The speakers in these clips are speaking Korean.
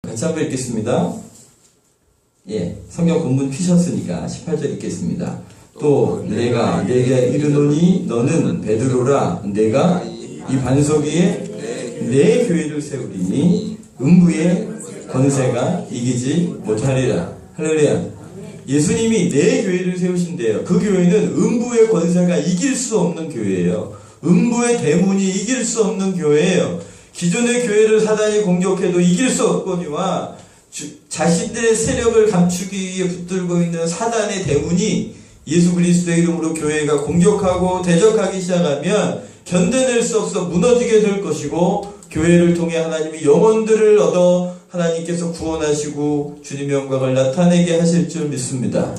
같이 한번 읽겠습니다. 성경 본문 피셨으니까 18절 읽겠습니다. 또 내가 내게 이르노니 너는 베드로라. 내가 이 반석 위에 내 교회를 세우리니 음부의 권세가 이기지 못하리라. 할렐루야. 예수님이 내 교회를 세우신대요. 그 교회는 음부의 권세가 이길 수 없는 교회예요. 음부의 대문이 이길 수 없는 교회예요. 기존의 교회를 사단이 공격해도 이길 수 없거니와 자신들의 세력을 감추기 위해 붙들고 있는 사단의 대문이 예수 그리스도의 이름으로 교회가 공격하고 대적하기 시작하면 견뎌낼 수 없어 무너지게 될 것이고, 교회를 통해 하나님이 영혼들을 얻어 하나님께서 구원하시고 주님의 영광을 나타내게 하실 줄 믿습니다.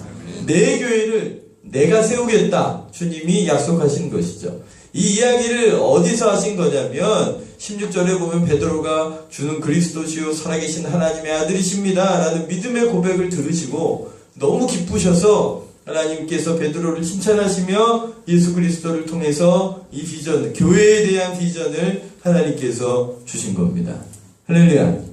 내 교회를 내가 세우겠다, 주님이 약속하신 것이죠. 이 이야기를 어디서 하신 거냐면 16절에 보면 베드로가 주는 그리스도시요 살아계신 하나님의 아들이십니다 라는 믿음의 고백을 들으시고 너무 기쁘셔서 하나님께서 베드로를 칭찬하시며 예수 그리스도를 통해서 이 비전, 교회에 대한 비전을 하나님께서 주신 겁니다. 할렐루야.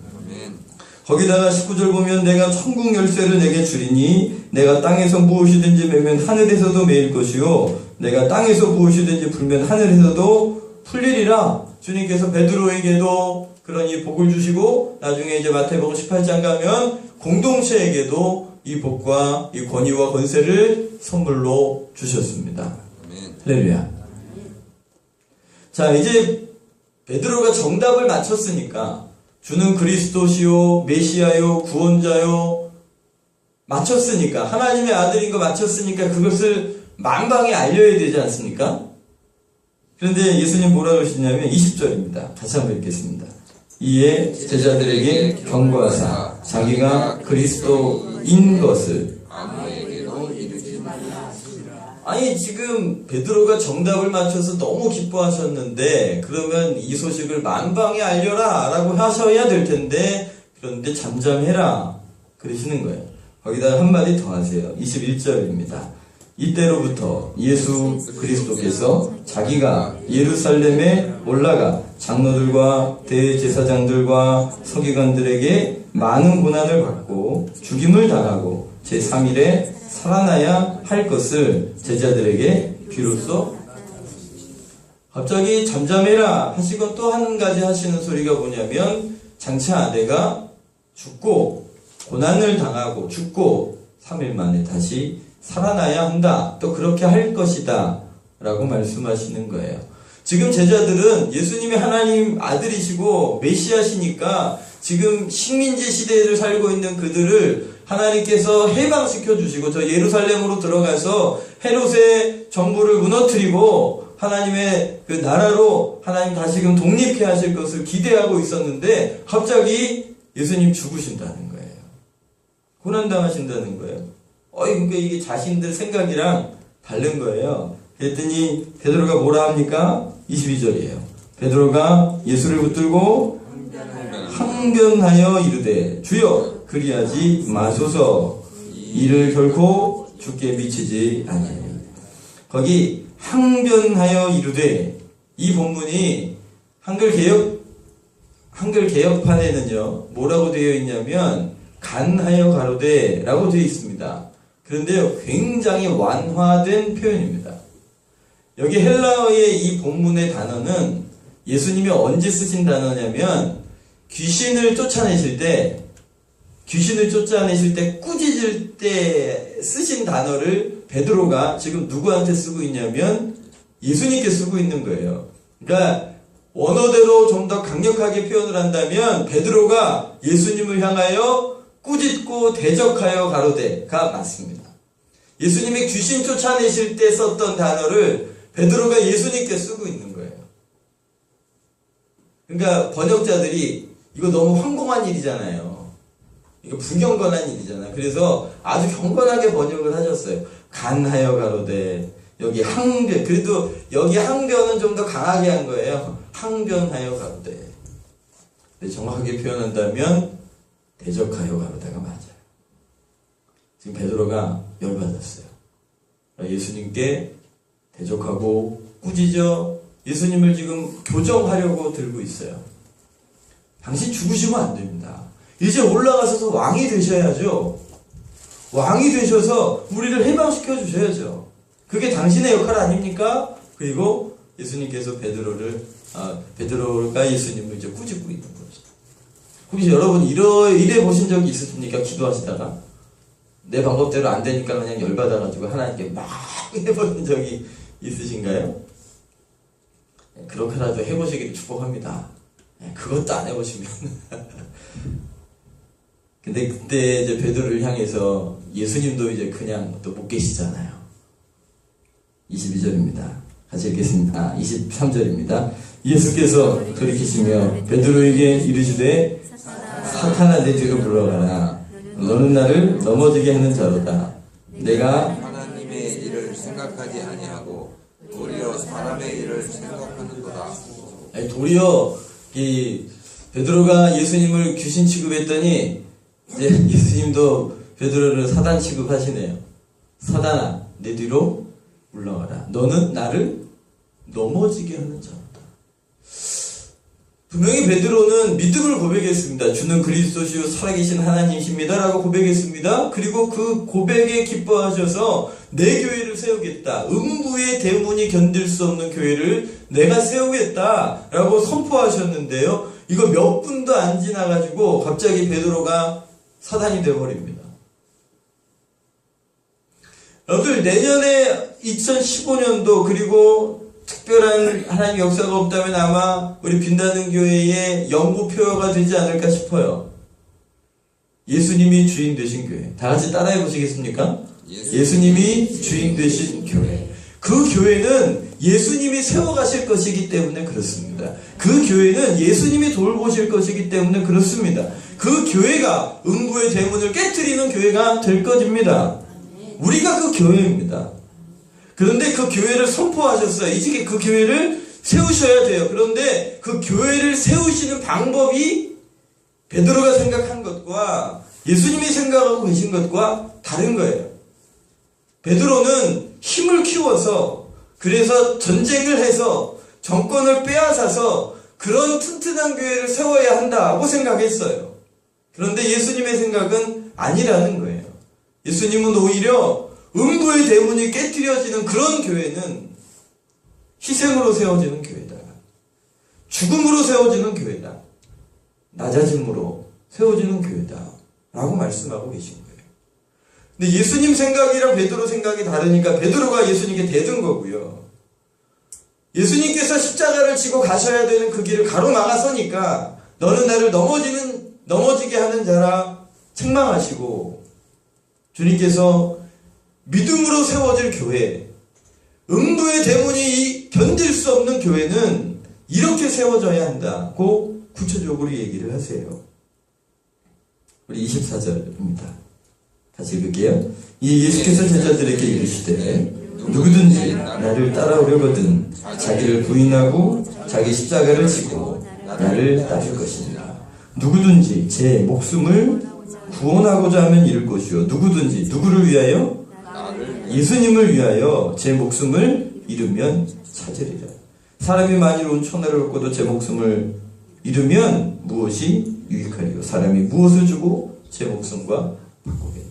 거기다가 19절 보면 내가 천국 열쇠를 내게 주리니 내가 땅에서 무엇이든지 매면 하늘에서도 매일 것이요 내가 땅에서 무엇이든지 풀면 하늘에서도 풀리리라. 주님께서 베드로에게도 그런 이 복을 주시고, 나중에 이제 마태복음 18장 가면 공동체에게도 이 복과 이 권위와 권세를 선물로 주셨습니다. 할렐루야. 자, 이제 베드로가 정답을 맞췄으니까, 주는 그리스도시요 메시아요 구원자요 맞췄으니까, 하나님의 아들인 거 맞췄으니까 그것을 만방에 알려야 되지 않습니까? 그런데 예수님 뭐라 그러시냐면 20절입니다. 다시 한번 읽겠습니다. 이에 제자들에게 경고하사 자기가 그리스도인 것을 아무에게도 이르지 말라 하시니라. 아니, 지금 베드로가 정답을 맞춰서 너무 기뻐하셨는데, 그러면 이 소식을 만방에 알려라 라고 하셔야 될 텐데, 그런데 잠잠해라 그러시는 거예요. 거기다 한마디 더 하세요. 21절입니다. 이때로부터 예수 그리스도께서 자기가 예루살렘에 올라가 장로들과 대제사장들과 서기관들에게 많은 고난을 받고 죽임을 당하고 제3일에 살아나야 할 것을 제자들에게 비로소 갑자기 잠잠해라 하시고 또 한 가지 하시는 소리가 뭐냐면, 장차 내가 죽고 고난을 당하고 죽고 3일 만에 다시 살아나야 한다. 또 그렇게 할 것이다 라고 말씀하시는 거예요. 지금 제자들은 예수님이 하나님 아들이시고 메시아시니까 지금 식민지 시대를 살고 있는 그들을 하나님께서 해방시켜 주시고 저 예루살렘으로 들어가서 헤롯의 정부를 무너뜨리고 하나님의 그 나라로 하나님 다시금 독립해 하실 것을 기대하고 있었는데, 갑자기 예수님 죽으신다는 거예요. 고난당하신다는 거예요. 그러니까 이게 자신들 생각이랑 다른 거예요. 그랬더니 베드로가 뭐라 합니까? 22절이에요. 베드로가 예수를 붙들고 항변하여 이르되 주여 그리하지 마소서, 이를 결코 죽게 미치지 아니하니. 거기 항변하여 이르되, 이 본문이 한글 개혁판에는요 뭐라고 되어 있냐면 간하여 가로되 라고 되어 있습니다. 그런데요, 굉장히 완화된 표현입니다. 여기 헬라어의 이 본문의 단어는 예수님이 언제 쓰신 단어냐면, 귀신을 쫓아내실 때 꾸짖을 때 쓰신 단어를 베드로가 지금 누구한테 쓰고 있냐면 예수님께 쓰고 있는 거예요. 그러니까 원어대로 좀 더 강력하게 표현을 한다면 베드로가 예수님을 향하여 꾸짖고 대적하여 가로되가 맞습니다. 예수님이 귀신 쫓아내실 때 썼던 단어를 베드로가 예수님께 쓰고 있는 거예요. 그러니까 번역자들이 이거 너무 황공한 일이잖아요. 이거 불경건한 일이잖아요. 그래서 아주 경건하게 번역을 하셨어요. 간하여 가로되, 여기 항변, 그래도 여기 항변은 좀 더 강하게 한 거예요. 항변하여 가로되. 근데 정확하게 표현한다면 대적하여 가로다가 맞아요. 지금 베드로가 열받았어요. 예수님께 대적하고 꾸짖어 예수님을 지금 교정하려고 들고 있어요. 당신 죽으시면 안 됩니다. 이제 올라가셔서 왕이 되셔야죠. 왕이 되셔서 우리를 해방시켜 주셔야죠. 그게 당신의 역할 아닙니까? 그리고 예수님께서 베드로가 예수님을 이제 꾸짖고 있는 거죠. 혹시 여러분 이래 보신 적이 있으십니까? 기도하시다가 내 방법대로 안 되니까 그냥 열받아가지고 하나님께 막 해보신 적이 있으신가요? 그렇게라도 해보시기를 축복합니다. 그것도 안 해보시면 근데 그때 이제 베드로를 향해서 예수님도 이제 그냥 또 못 계시잖아요. 22절입니다. 같이 읽겠습니다. 23절입니다. 예수께서 돌이키시며 베드로에게 이르시되 사탄아 내 뒤로 물러가라. 너는 나를 넘어지게 하는 자로다. 내가 하나님의 일을 생각하지 아니하고 도리어 사람의 일을 생각하는도다. 도리어 이 베드로가 예수님을 귀신 취급했더니 이제 예수님도 베드로를 사단 취급하시네요. 사단아 내 뒤로 물러가라. 너는 나를 넘어지게 하는 자로다. 분명히 베드로는 믿음을 고백했습니다. 주는 그리스도시요 살아계신 하나님이십니다 라고 고백했습니다. 그리고 그 고백에 기뻐하셔서 내 교회를 세우겠다. 음부의 대문이 견딜 수 없는 교회를 내가 세우겠다 라고 선포하셨는데요. 이거 몇 분도 안 지나가지고 갑자기 베드로가 사단이 되어버립니다. 여러분들 내년에 2015년도 그리고 특별한 하나님의 역사가 없다면 아마 우리 빛나는 교회의 연구표어가 되지 않을까 싶어요. 예수님이 주인 되신 교회. 다 같이 따라해 보시겠습니까? 예수님이 주인 되신 교회. 그 교회는 예수님이 세워가실 것이기 때문에 그렇습니다. 그 교회는 예수님이 돌보실 것이기 때문에 그렇습니다. 그 교회가 음부의 대문을 깨트리는 교회가 될 것입니다. 우리가 그 교회입니다. 그런데 그 교회를 선포하셨어요. 이제 그 교회를 세우셔야 돼요. 그런데 그 교회를 세우시는 방법이 베드로가 생각한 것과 예수님이 생각하고 계신 것과 다른 거예요. 베드로는 힘을 키워서 그래서 전쟁을 해서 정권을 빼앗아서 그런 튼튼한 교회를 세워야 한다고 생각했어요. 그런데 예수님의 생각은 아니라는 거예요. 예수님은 오히려 음부의 대문이 깨트려지는 그런 교회는 희생으로 세워지는 교회다. 죽음으로 세워지는 교회다. 낮아짐으로 세워지는 교회다. 라고 말씀하고 계신 거예요. 근데 예수님 생각이랑 베드로 생각이 다르니까 베드로가 예수님께 대든 거고요. 예수님께서 십자가를 지고 가셔야 되는 그 길을 가로막아서니까 너는 나를 넘어지게 하는 자라 책망하시고 주님께서 믿음으로 세워질 교회, 음부의 대문이 견딜 수 없는 교회는 이렇게 세워져야 한다고 구체적으로 얘기를 하세요. 우리 24절입니다. 같이 읽을게요. 이 예수께서 제자들에게 이르시되 누구든지 나를 따라오려거든 자기를 부인하고 자기 십자가를 지고 나를 따를 것이니라. 누구든지 제 목숨을 구원하고자 하면 잃을 것이요 누구든지 누구를 위하여? 예수님을 위하여 제 목숨을 잃으면 찾으리라. 사람이 만일 온 천하를 얻고도 제 목숨을 잃으면 무엇이 유익하리요? 사람이 무엇을 주고 제 목숨과 바꾸겠노?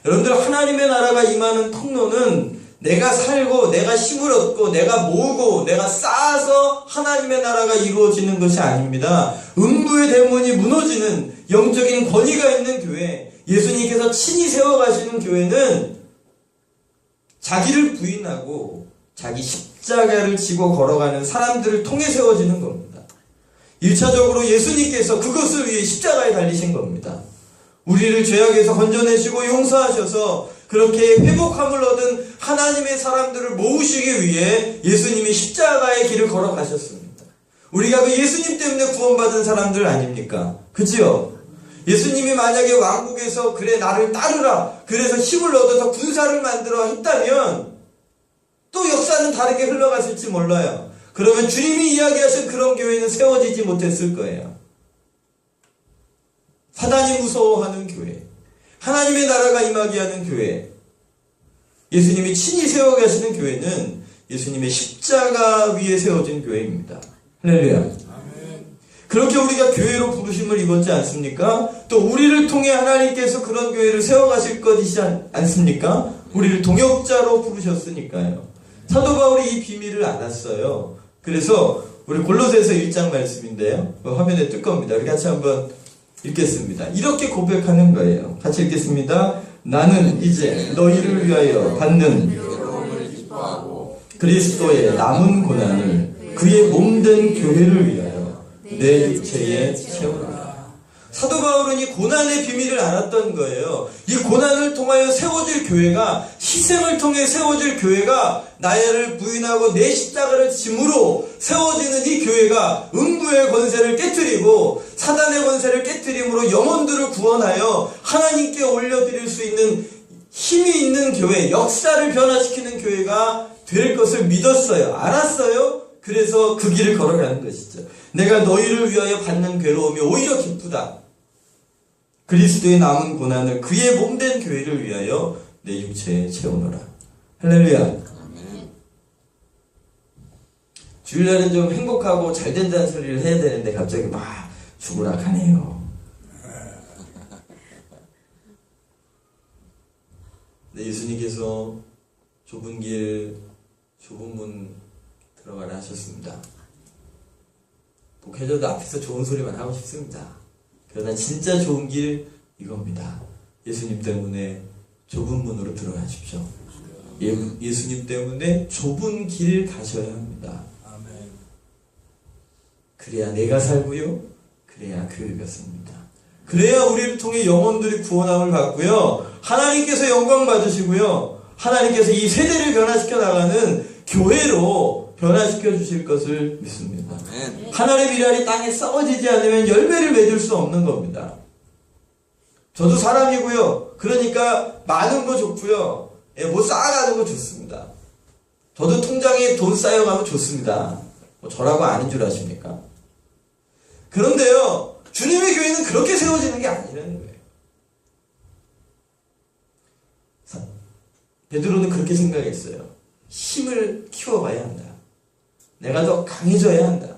여러분들 하나님의 나라가 임하는 통로는 내가 살고 내가 힘을 얻고 내가 모으고 내가 쌓아서 하나님의 나라가 이루어지는 것이 아닙니다. 음부의 대문이 무너지는 영적인 권위가 있는 교회, 예수님께서 친히 세워가시는 교회는 자기를 부인하고 자기 십자가를 지고 걸어가는 사람들을 통해 세워지는 겁니다. 1차적으로 예수님께서 그것을 위해 십자가에 달리신 겁니다. 우리를 죄악에서 건져내시고 용서하셔서 그렇게 회복함을 얻은 하나님의 사람들을 모으시기 위해 예수님이 십자가의 길을 걸어가셨습니다. 우리가 그 예수님 때문에 구원받은 사람들 아닙니까? 그치요? 예수님이 만약에 왕국에서 그래 나를 따르라 그래서 힘을 얻어서 군사를 만들어 했다면 또 역사는 다르게 흘러갔을지 몰라요. 그러면 주님이 이야기하신 그런 교회는 세워지지 못했을 거예요. 사단이 무서워하는 교회, 하나님의 나라가 임하게 하는 교회, 예수님이 친히 세워가시는 교회는 예수님의 십자가 위에 세워진 교회입니다. 할렐루야. 그렇게 우리가 교회로 부르심을 입었지 않습니까? 또 우리를 통해 하나님께서 그런 교회를 세워가실 것이지 않습니까? 우리를 동역자로 부르셨으니까요. 사도 바울이 이 비밀을 알았어요. 그래서 우리 골로새서 1장 말씀인데요. 화면에 뜰 겁니다. 우리 같이 한번 읽겠습니다. 이렇게 고백하는 거예요. 같이 읽겠습니다. 나는 이제 너희를 위하여 받는 괴로움을 기뻐하고 그리스도의 남은 고난을 그의 몸된 교회를 위하여 내 육체에 채우라. 사도 바울은 이 고난의 비밀을 알았던 거예요. 이 고난을 통하여 세워질 교회가, 희생을 통해 세워질 교회가, 나를 부인하고 내 십자가를 짐으로 세워지는 이 교회가 음부의 권세를 깨뜨리고 사단의 권세를 깨뜨림으로 영혼들을 구원하여 하나님께 올려드릴 수 있는 힘이 있는 교회, 역사를 변화시키는 교회가 될 것을 믿었어요. 알았어요. 그래서 그 길을 걸어가는 것이죠. 내가 너희를 위하여 받는 괴로움이 오히려 기쁘다. 그리스도의 남은 고난을 그의 몸된 교회를 위하여 내 육체에 채우노라. 할렐루야. 아멘. 주일날은 좀 행복하고 잘 된다는 소리를 해야 되는데 갑자기 막 주구락하네요. 네, 예수님께서 좁은 길, 좁은 문 들어가라 하셨습니다. 목회자도 앞에서 좋은 소리만 하고 싶습니다. 그러나 진짜 좋은 길 이겁니다. 예수님 때문에 좁은 문으로 들어가십시오. 예수님 때문에 좁은 길 가셔야 합니다. 그래야 내가 살고요. 그래야 교회가 삽니다. 그래야 우리를 통해 영혼들이 구원함을 받고요. 하나님께서 영광 받으시고요. 하나님께서 이 세대를 변화시켜 나가는 교회로 변화시켜 주실 것을 믿습니다. 아멘. 하늘의 미랄이 땅에 썩어지지 않으면 열매를 맺을 수 없는 겁니다. 저도 사람이고요. 그러니까 많은 거 좋고요. 뭐 쌓아가는 거 좋습니다. 저도 통장에 돈 쌓여가면 좋습니다. 뭐 저라고 아닌 줄 아십니까? 그런데요, 주님의 교회는 그렇게 세워지는 게 아니라는 거예요. 베드로는 그렇게 생각했어요. 힘을 키워봐야 한다. 내가 더 강해져야 한다.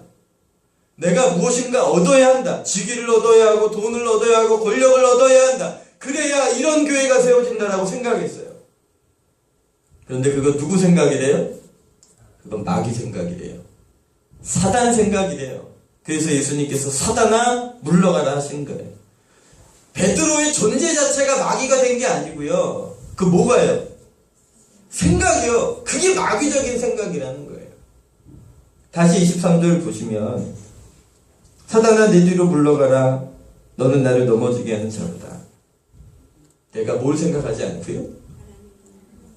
내가 무엇인가 얻어야 한다. 직위를 얻어야 하고 돈을 얻어야 하고 권력을 얻어야 한다. 그래야 이런 교회가 세워진다라고 생각했어요. 그런데 그건 누구 생각이래요? 그건 마귀 생각이래요. 사단 생각이래요. 그래서 예수님께서 사단아 물러가라 하신 거예요. 베드로의 존재 자체가 마귀가 된 게 아니고요. 그 뭐가요? 생각이요. 그게 마귀적인 생각이라는 거예요. 다시 23절 보시면 사단아 내 뒤로 물러가라. 너는 나를 넘어지게 하는 자로다. 내가 뭘 생각하지 않고요?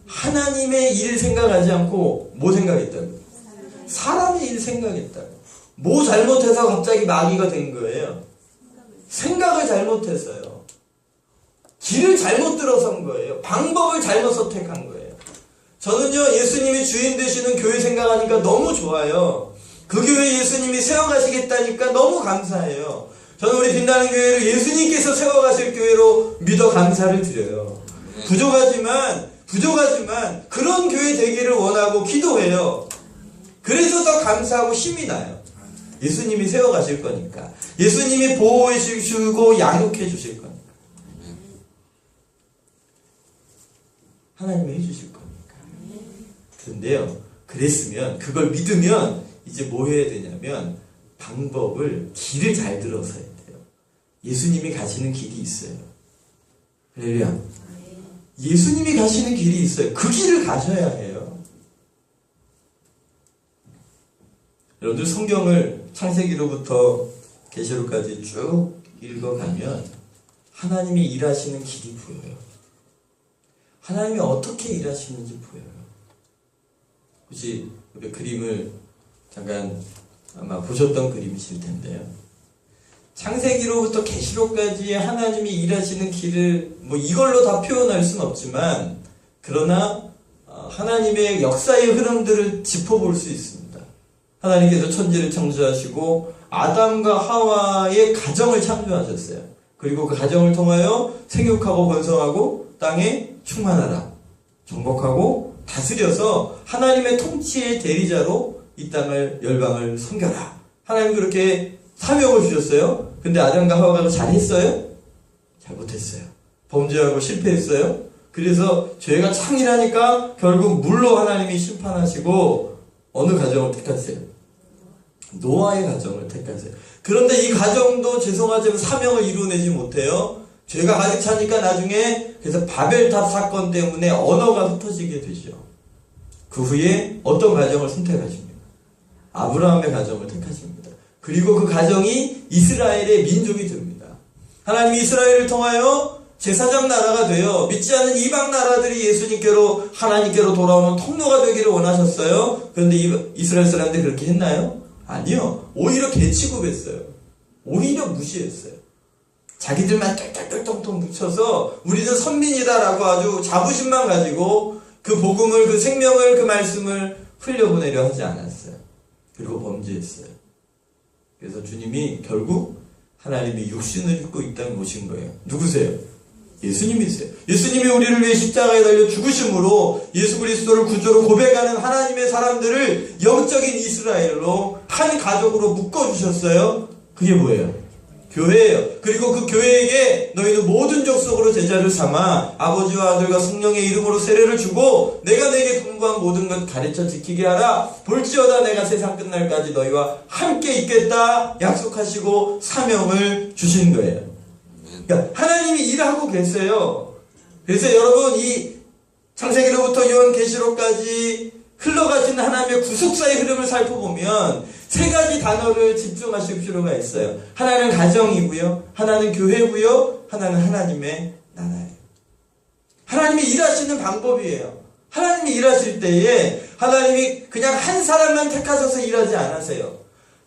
하나님의 일 생각하지 않고 뭐 생각했다고? 사람의 일 생각했다고. 뭐 잘못해서 갑자기 마귀가 된 거예요? 생각을 잘못했어요. 길을 잘못 들어선 거예요. 방법을 잘못 선택한 거예요. 저는요, 예수님이 주인 되시는 교회 생각하니까 너무 좋아요. 그 교회 예수님이 세워가시겠다니까 너무 감사해요. 저는 우리 빛나는 교회를 예수님께서 세워가실 교회로 믿어 감사를 드려요. 부족하지만 그런 교회 되기를 원하고 기도해요. 그래서 더 감사하고 힘이 나요. 예수님이 세워가실 거니까. 예수님이 보호해 주시고 양육해 주실 거니까. 하나님이 해주실 거니까. 그런데요, 그랬으면, 그걸 믿으면 이제 뭐 해야 되냐면 방법을, 길을 잘 들어서 해야 돼요. 예수님이 가시는 길이 있어요. 할렐루야. 예수님이 가시는 길이 있어요. 그 길을 가셔야 해요. 여러분들 성경을 창세기로부터 계시록까지 쭉 읽어가면 하나님이 일하시는 길이 보여요. 하나님이 어떻게 일하시는지 보여요. 혹시 우리 그림을 잠깐 아마 보셨던 그림이실 텐데요. 창세기로부터 계시록까지 하나님이 일하시는 길을 뭐 이걸로 다 표현할 수는 없지만, 그러나 하나님의 역사의 흐름들을 짚어볼 수 있습니다. 하나님께서 천지를 창조하시고 아담과 하와의 가정을 창조하셨어요. 그리고 그 가정을 통하여 생육하고 번성하고 땅에 충만하라, 정복하고 다스려서 하나님의 통치의 대리자로 이 땅을, 열방을 섬겨라. 하나님 그렇게 사명을 주셨어요. 근데 아담과 하와가 잘했어요? 잘못했어요. 범죄하고 실패했어요. 그래서 죄가 창이라니까 결국 물로 하나님이 심판하시고 어느 가정을 택하세요? 노아의 가정을 택하세요. 그런데 이 가정도 죄송하지만 사명을 이루어내지 못해요. 죄가 가득 차니까 나중에 그래서 바벨탑 사건 때문에 언어가 흩어지게 되죠. 그 후에 어떤 가정을 선택하십니까? 아브라함의 가정을 택하십니다. 그리고 그 가정이 이스라엘의 민족이 됩니다. 하나님이 이스라엘을 통하여 제사장 나라가 되어 믿지 않는 이방 나라들이 예수님께로 하나님께로 돌아오는 통로가 되기를 원하셨어요. 그런데 이스라엘 사람들이 그렇게 했나요? 아니요. 오히려 개취급했어요. 오히려 무시했어요. 자기들만 똘똘똘똘 묻혀서 우리는 선민이다라고 아주 자부심만 가지고 그 복음을, 그 생명을, 그 말씀을 흘려보내려 하지 않았어요. 그리고 범죄했어요. 그래서 주님이 결국 하나님이 육신을 입고 이 땅에 오신 거예요. 누구세요? 예수님이세요. 예수님이 우리를 위해 십자가에 달려 죽으심으로 예수 그리스도를 구주로 고백하는 하나님의 사람들을 영적인 이스라엘로 한 가족으로 묶어주셨어요. 그게 뭐예요? 교회예요. 그리고 그 교회에게 너희는 모든 족속으로 제자를 삼아 아버지와 아들과 성령의 이름으로 세례를 주고 내가 내게 분부한 모든 것 가르쳐 지키게 하라. 볼지어다 내가 세상 끝날까지 너희와 함께 있겠다 약속하시고 사명을 주신 거예요. 그러니까 하나님이 일하고 계세요. 그래서 여러분 이 창세기로부터 요한계시록까지 흘러가신 하나님의 구속사의 흐름을 살펴보면 세 가지 단어를 집중하실 필요가 있어요. 하나는 가정이고요, 하나는 교회고요, 하나는 하나님의 나라예요. 하나님이 일하시는 방법이에요. 하나님이 일하실 때에 하나님이 그냥 한 사람만 택하셔서 일하지 않으세요.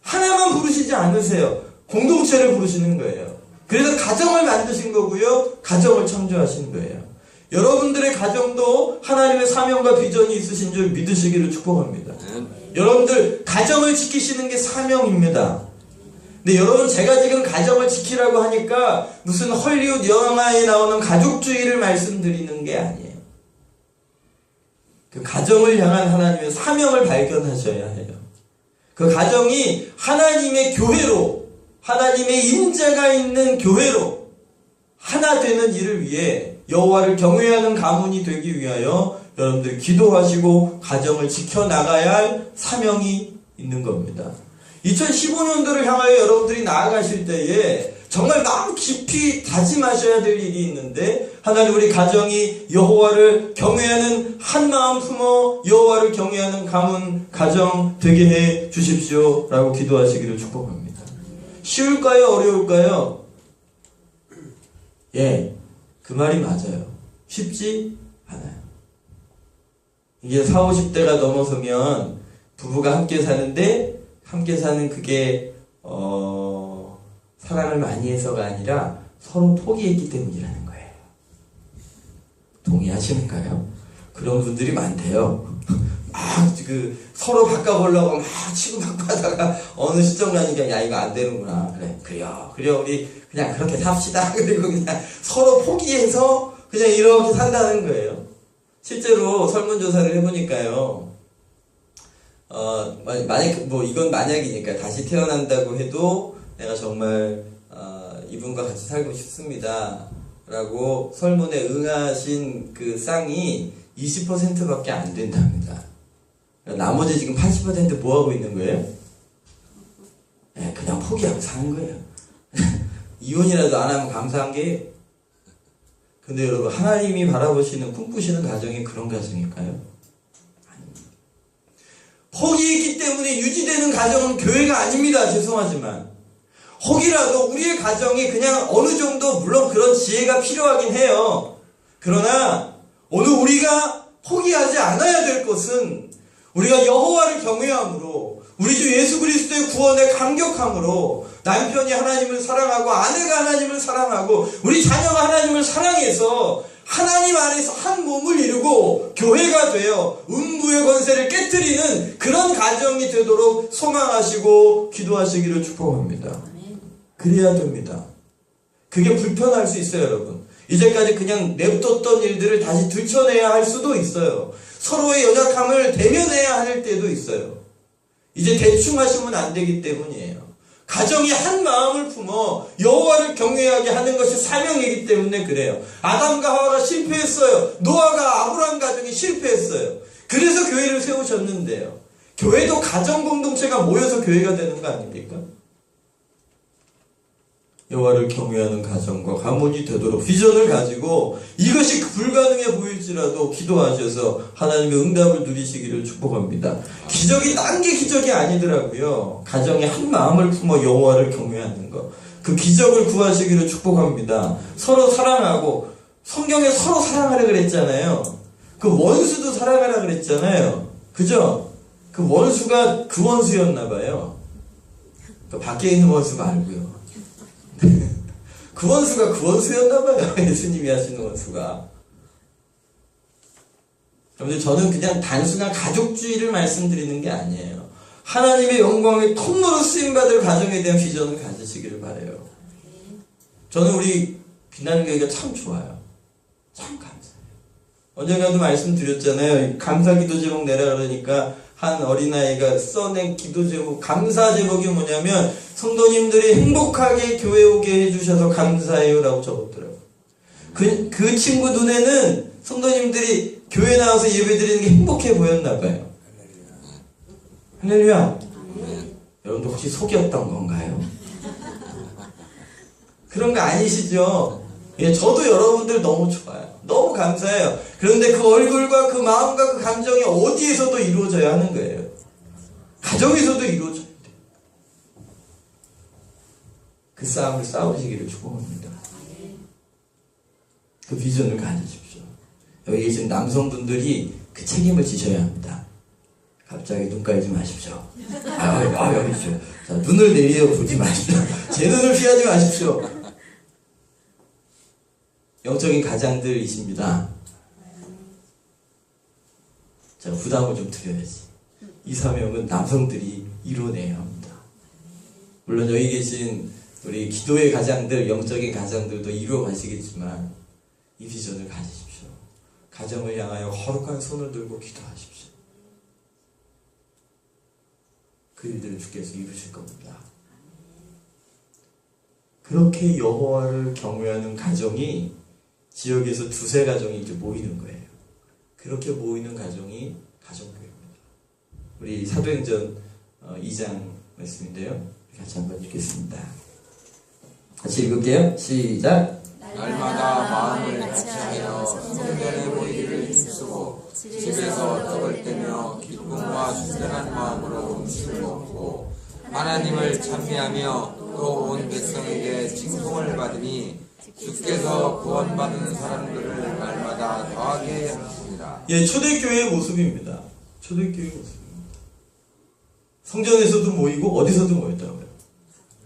하나만 부르시지 않으세요. 공동체를 부르시는 거예요. 그래서 가정을 만드신 거고요, 가정을 창조하신 거예요. 여러분들의 가정도 하나님의 사명과 비전이 있으신 줄 믿으시기를 축복합니다. 여러분들 가정을 지키시는 게 사명입니다. 근데 여러분 제가 지금 가정을 지키라고 하니까 무슨 헐리우드 영화에 나오는 가족주의를 말씀드리는 게 아니에요. 그 가정을 향한 하나님의 사명을 발견하셔야 해요. 그 가정이 하나님의 교회로, 하나님의 임재가 있는 교회로 하나 되는 일을 위해 여호와를 경외하는 가문이 되기 위하여 여러분들 기도하시고 가정을 지켜나가야 할 사명이 있는 겁니다. 2015년도를 향하여 여러분들이 나아가실 때에 정말 마음 깊이 다짐하셔야 될 일이 있는데 하나님 우리 가정이 여호와를 경외하는 한 마음 품어 여호와를 경외하는 가문, 가정 되게 해 주십시오 라고 기도하시기를 축복합니다. 쉬울까요? 어려울까요? 예, 그 말이 맞아요. 쉽지 않아요. 이게 40, 50대가 넘어서면 부부가 함께 사는데 함께 사는 그게 사랑을 많이 해서가 아니라 서로 포기했기 때문이라는 거예요. 동의하시는가요? 그런 분들이 많대요. 막 서로 바꿔보려고 막 치고받고 하다가 어느 시점 가니까 야 이거 안 되는구나. 그래요. 우리 그냥 그렇게 삽시다. 그리고 그냥 서로 포기해서 그냥 이렇게 산다는 거예요. 실제로 설문조사를 해보니까요. 만약 이건 만약이니까 다시 태어난다고 해도 내가 정말 이분과 같이 살고 싶습니다. 라고 설문에 응하신 그 쌍이 20%밖에 안 된답니다. 나머지 지금 80% 뭐 하고 있는 거예요? 네, 그냥 포기하고 사는 거예요. 이혼이라도 안 하면 감사한 게. 근데 여러분 하나님이 바라보시는 꿈꾸시는 가정이 그런 가정일까요? 아닙니다. 혹이 있기 때문에 유지되는 가정은 교회가 아닙니다. 죄송하지만 혹이라도 우리의 가정이 그냥 어느 정도 물론 그런 지혜가 필요하긴 해요. 그러나 오늘 우리가 포기하지 않아야 될 것은 우리가 여호와를 경외함으로 우리 주 예수 그리스도의 구원에 감격함으로 남편이 하나님을 사랑하고 아내가 하나님을 사랑하고 우리 자녀가 하나님을 사랑해서 하나님 안에서 한 몸을 이루고 교회가 되어 음부의 권세를 깨트리는 그런 가정이 되도록 소망하시고 기도하시기를 축복합니다. 그래야 됩니다. 그게 불편할 수 있어요, 여러분. 이제까지 그냥 냅뒀던 일들을 다시 들춰내야 할 수도 있어요. 서로의 연약함을 대면해야 할 때도 있어요. 이제 대충 하시면 안 되기 때문이에요. 가정이 한 마음을 품어 여호와를 경외하게 하는 것이 사명이기 때문에 그래요. 아담과 하와가 실패했어요. 노아가 아브라함 가정이 실패했어요. 그래서 교회를 세우셨는데요. 교회도 가정 공동체가 모여서 교회가 되는 거 아닙니까? 여호와를 경외하는 가정과 가문이 되도록 비전을 가지고 이것이 불가능해 보일지라도 기도하셔서 하나님의 응답을 누리시기를 축복합니다. 기적이 딴 게 기적이 아니더라고요. 가정이 한 마음을 품어 여호와를 경외하는 것. 그 기적을 구하시기를 축복합니다. 서로 사랑하고 성경에 서로 사랑하라 그랬잖아요. 그 원수도 사랑하라 그랬잖아요. 그죠? 그 원수가 그 원수였나 봐요. 그 밖에 있는 원수 말고요. 그 원수가 그 원수였나봐요. 예수님이 하시는 원수가. 그런데 저는 그냥 단순한 가족주의를 말씀드리는 게 아니에요. 하나님의 영광의 통로로 쓰임받을 가정에 대한 비전을 가지시기를 바라요. 저는 우리 빛나는교회가 참 좋아요. 참 감사해요. 언젠가도 말씀드렸잖아요. 감사 기도 제목 내라 그러니까 한 어린아이가 써낸 기도 제목, 감사 제목이 뭐냐면 성도님들이 행복하게 교회 오게 해주셔서 감사해요 라고 적었더라고요. 그 친구 눈에는 성도님들이 교회 나와서 예배 드리는 게 행복해 보였나 봐요. 할렐루야. 여러분들 혹시 속였던 건가요? 그런 거 아니시죠? 예, 저도 여러분들 너무 좋아요. 너무 감사해요. 그런데 그 얼굴과 그 마음과 그 감정이 어디에서도 이루어져야 하는 거예요. 가정에서도 이루어져야 돼요. 그 싸움을 싸우시기를 축복합니다. 그 비전을 가지십시오. 여기 계신 남성분들이 그 책임을 지셔야 합니다. 갑자기 눈 깔지 마십시오. 여기 있어요. 자, 눈을 내려 보지 마십시오. 제 눈을 피하지 마십시오. 영적인 가장들이십니다. 자, 부담을 좀 드려야지. 이 사명은 남성들이 이뤄내야 합니다. 물론 여기 계신 우리 기도의 가장들, 영적인 가장들도 이루어 가시겠지만 이 비전을 가지십시오. 가정을 향하여 거룩한 손을 들고 기도하십시오. 그 일들을 주께서 이루실 겁니다. 그렇게 여호와를 경외하는 가정이 지역에서 두세 가정이 이제 모이는 거예요. 그렇게 모이는 가정이 가정교회입니다. 우리 사도행전 2장 말씀인데요. 같이 한번 읽겠습니다. 같이 읽을게요. 시작. 날마다 마음을 같이하여 성전에 모이기를 힘쓰고 집에서 떡을 떼며 기쁨과 순전한 마음으로 음식을 먹고 하나님을 찬미하며 또 온 백성에게 칭송을 받으니 주께서 구원받는 사람들을 날마다 더하게 하십니다. 예, 초대교회의 모습입니다. 초대교회의 모습입니다. 성전에서도 모이고 어디서도 모였다고요.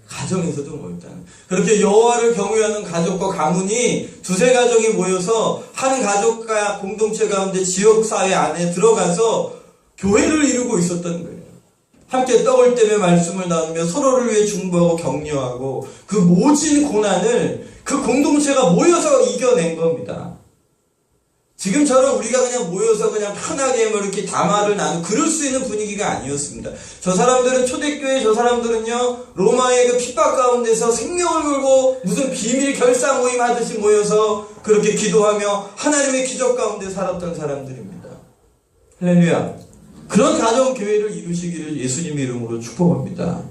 가정에서도 모였다는. 그렇게 여호와를 경외하는 가족과 가문이 두세 가족이 모여서 한 가족과 공동체 가운데 지역사회 안에 들어가서 교회를 이루고 있었던 거예요. 함께 떡을 떼며 말씀을 나누며 서로를 위해 중보하고 격려하고 그 모진 고난을 그 공동체가 모여서 이겨낸 겁니다. 지금처럼 우리가 그냥 모여서 그냥 편하게 뭐 이렇게 담화를 나누고 그럴 수 있는 분위기가 아니었습니다. 저 사람들은 초대교회 저 사람들은요 로마의 그 핍박 가운데서 생명을 걸고 무슨 비밀 결사 모임 하듯이 모여서 그렇게 기도하며 하나님의 기적 가운데 살았던 사람들입니다. 할렐루야. 그런 가정 교회를 이루시기를 예수님 이름으로 축복합니다.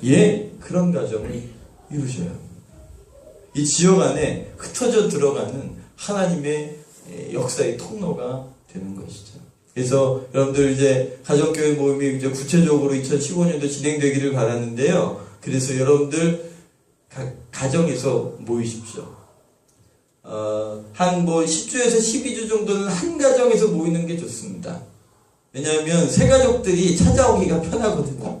예, 그런 가정을 이루셔야 합니다. 이 지역 안에 흩어져 들어가는 하나님의 역사의 통로가 되는 것이죠. 그래서 여러분들 이제 가정교회 모임이 이제 구체적으로 2015년도 진행되기를 바라는데요. 그래서 여러분들 가정에서 모이십시오. 한 10주에서 12주 정도는 한 가정에서 모이는 게 좋습니다. 왜냐하면 새 가족들이 찾아오기가 편하거든요.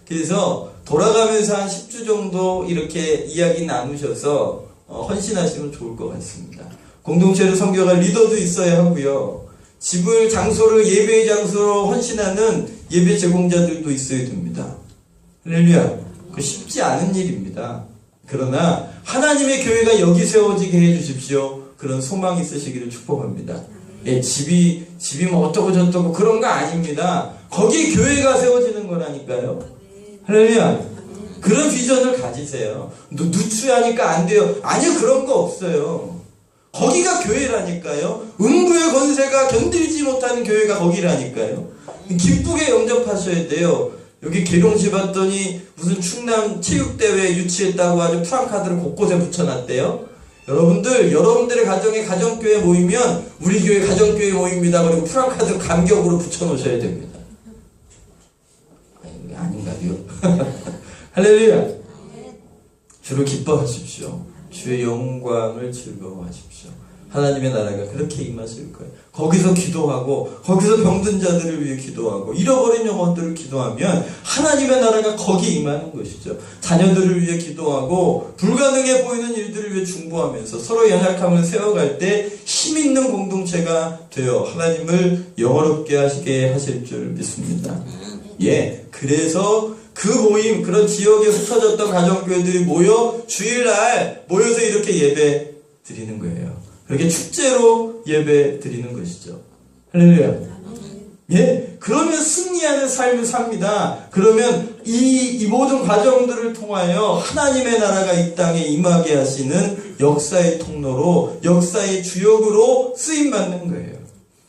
그래서 돌아가면서 한 10주 정도 이렇게 이야기 나누셔서 헌신하시면 좋을 것 같습니다. 공동체를 섬겨갈 리더도 있어야 하고요. 집을 장소를 예배의 장소로 헌신하는 예배 제공자들도 있어야 됩니다. 할렐루야. 그 쉽지 않은 일입니다. 그러나 하나님의 교회가 여기 세워지게 해주십시오. 그런 소망이 있으시기를 축복합니다. 예, 집이 뭐 어떠고 저떠고 그런 거 아닙니다. 거기 교회가 세워지는 거라니까요. 할렐루야. 그런 비전을 가지세요. 누추하니까 안 돼요. 아니요, 그런 거 없어요. 거기가 교회라니까요. 음부의 권세가 견디지 못하는 교회가 거기라니까요. 기쁘게 영접하셔야 돼요. 여기 계룡시 봤더니 무슨 충남 체육대회 유치했다고 아주 프랑카드를 곳곳에 붙여놨대요. 여러분들의 가정에 가정교회 모이면 우리 교회 가정교회 모입니다. 그리고 프랑카드 감격으로 붙여놓으셔야 됩니다. 아닌가요? 할렐루야. 주를 기뻐하십시오. 주의 영광을 즐거워하십시오. 하나님의 나라가 그렇게 임하실 거예요. 거기서 기도하고 거기서 병든 자들을 위해 기도하고 잃어버린 영혼들을 기도하면 하나님의 나라가 거기 임하는 것이죠. 자녀들을 위해 기도하고 불가능해 보이는 일들을 위해 중보하면서 서로 연약함을 세워갈 때 힘있는 공동체가 되어 하나님을 영화롭게 하시게 하실 줄 믿습니다. 예, 그래서 그 모임, 그런 지역에 흩어졌던 가정교회들이 모여 주일날 모여서 이렇게 예배 드리는 거예요. 그렇게 축제로 예배 드리는 것이죠. 할렐루야. 예, 그러면 승리하는 삶을 삽니다. 그러면 이 모든 과정들을 통하여 하나님의 나라가 이 땅에 임하게 하시는 역사의 통로로, 역사의 주역으로 쓰임받는 거예요.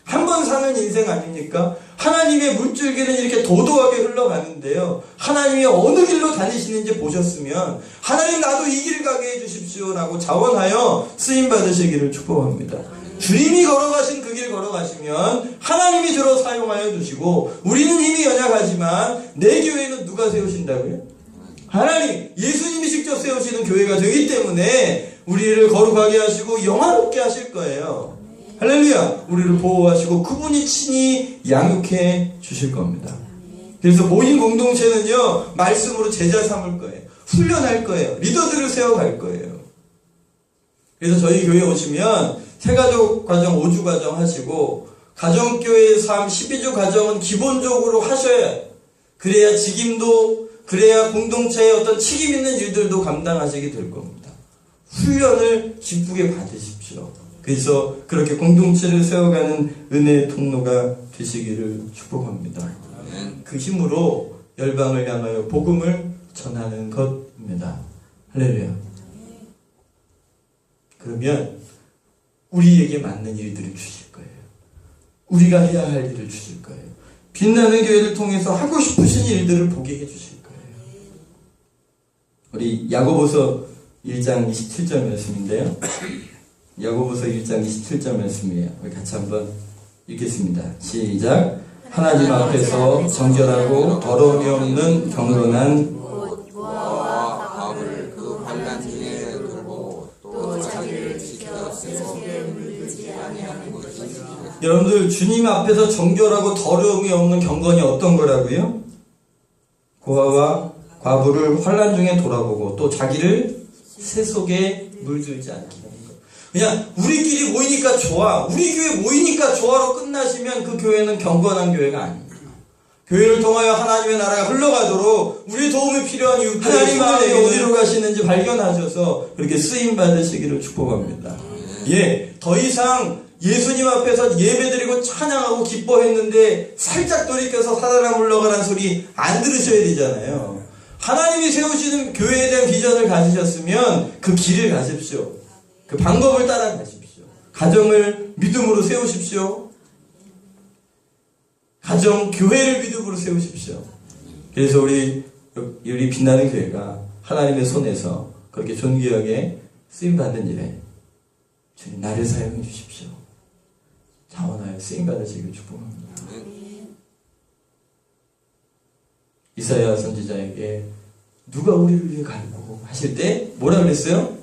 한 번 사는 인생 아닙니까? 하나님의 물줄기는 이렇게 도도하게 흘러가는데요. 하나님이 어느 길로 다니시는지 보셨으면 하나님 나도 이 길 가게 해주십시오라고 자원하여 쓰임받으시기를 축복합니다. 주님이 걸어가신 그 길 걸어가시면 하나님이 저로 사용하여 주시고 우리는 힘이 연약하지만 내 교회는 누가 세우신다고요? 하나님, 예수님이 직접 세우시는 교회가 되기 때문에 우리를 거룩하게 하시고 영화롭게 하실 거예요. 할렐루야. 우리를 보호하시고 그분이 친히 양육해 주실 겁니다. 그래서 모인 공동체는요, 말씀으로 제자 삼을 거예요. 훈련할 거예요. 리더들을 세워갈 거예요. 그래서 저희 교회에 오시면 새가족 과정, 5주 과정 하시고 가정교회 삶 12주 과정은 기본적으로 하셔야 해요. 그래야 직임도, 그래야 공동체의 어떤 책임 있는 일들도 감당하시게 될 겁니다. 훈련을 기쁘게 받으십시오. 그래서 그렇게 공동체를 세워가는 은혜의 통로가 되시기를 축복합니다. 그 힘으로 열방을 향하여 복음을 전하는 것입니다. 할렐루야. 그러면 우리에게 맞는 일들을 주실 거예요. 우리가 해야 할 일을 주실 거예요. 빛나는 교회를 통해서 하고 싶으신 일들을 보게 해주실 거예요. 우리 야고보서 1장 27절 말씀인데요. 야고보서 1장 27절 말씀이에요. 우리 같이 한번 읽겠습니다. 시작. 하나님 앞에서 정결하고 더러움이 없는 경건한 무화와 밥을 그 환난 중에 들고 또 자기를 지켜 세속에 물들지 아니하는 것이. 여러분들, 주님 앞에서 정결하고 더러움이 없는 경건이 어떤 거라고요? 고아와 과부를 환난 중에 돌아보고 또 자기를 세속에 물들지 않게 하는 것. 그냥 우리끼리 모이니까 좋아, 우리 교회 모이니까 좋아로 끝나시면 그 교회는 경건한 교회가 아닙니다. 교회를 통하여 하나님의 나라가 흘러가도록 우리 도움이 필요한 이웃들, 하나님 마음이 어디로 가시는지 발견하셔서 그렇게 쓰임받으시기를 축복합니다. 예, 더 이상 예수님 앞에서 예배드리고 찬양하고 기뻐했는데 살짝 돌이켜서 사단아 물러가라는 소리 안 들으셔야 되잖아요. 하나님이 세우시는 교회에 대한 비전을 가지셨으면 그 길을 가십시오. 그 방법을 따라가십시오. 가정을 믿음으로 세우십시오. 가정, 교회를 믿음으로 세우십시오. 그래서 우리 빛나는 교회가 하나님의 손에서 그렇게 존귀하게 쓰임받는 일에 주님 나를 사용해 주십시오. 자원하여 쓰임받으시길 축복합니다. 이사야 선지자에게 누가 우리를 위해 갈고 하실 때 뭐라 그랬어요?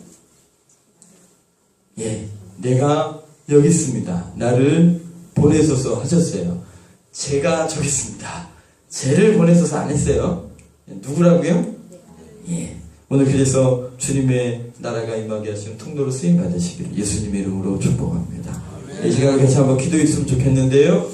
예, 내가 여기 있습니다. 나를 보내소서 하셨어요. 제가 저기 있습니다. 쟤를 보내소서 안 했어요. 누구라고요? 예. 오늘 그래서 주님의 나라가 임하게 하시는 통로로 쓰임 받으시기를 예수님의 이름으로 축복합니다. 이 시간에 같이 한번 기도했으면 좋겠는데요.